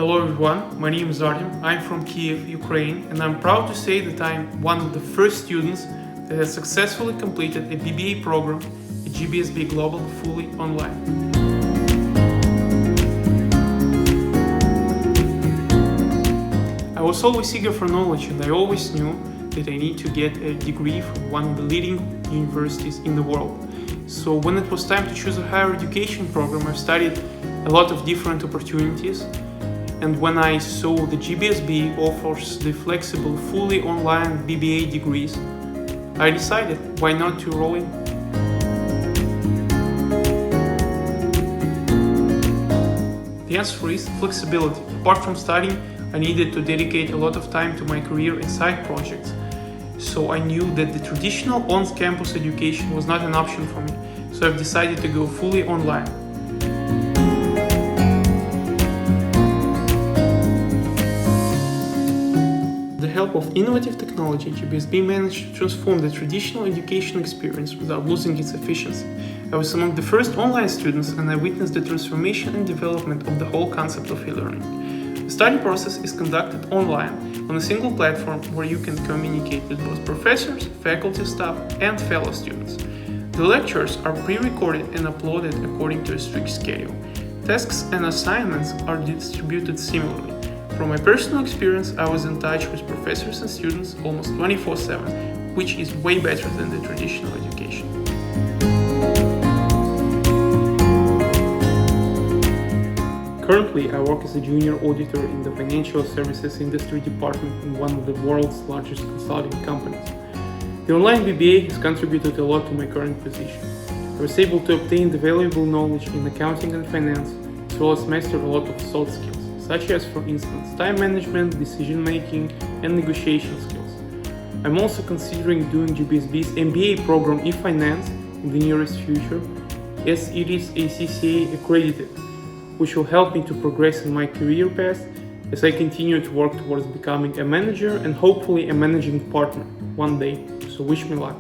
Hello everyone, my name is Artem, I'm from Kiev, Ukraine, and I'm proud to say that I'm one of the first students that has successfully completed a BBA program at GBSB Global fully online. I was always eager for knowledge and I always knew that I need to get a degree from one of the leading universities in the world. So when it was time to choose a higher education program, I studied a lot of different opportunities. And when I saw the GBSB offers the flexible, fully online BBA degrees, I decided why not to roll in. The answer is flexibility. Apart from studying, I needed to dedicate a lot of time to my career and side projects. So I knew that the traditional on-campus education was not an option for me. So I've decided to go fully online. With the help of innovative technology, GBSB managed to transform the traditional education experience without losing its efficiency. I was among the first online students and I witnessed the transformation and development of the whole concept of e-learning. The study process is conducted online on a single platform where you can communicate with both professors, faculty staff, and fellow students. The lectures are pre-recorded and uploaded according to a strict schedule. Tasks and assignments are distributed similarly. From my personal experience, I was in touch with professors and students almost 24/7, which is way better than the traditional education. Currently, I work as a junior auditor in the financial services industry department in one of the world's largest consulting companies. The online BBA has contributed a lot to my current position. I was able to obtain the valuable knowledge in accounting and finance, as well as master a lot of soft skills, such as, for instance, time management, decision-making, and negotiation skills. I'm also considering doing GBSB's MBA program in finance in the nearest future, as it is ACCA accredited, which will help me to progress in my career path as I continue to work towards becoming a manager and hopefully a managing partner one day. So wish me luck.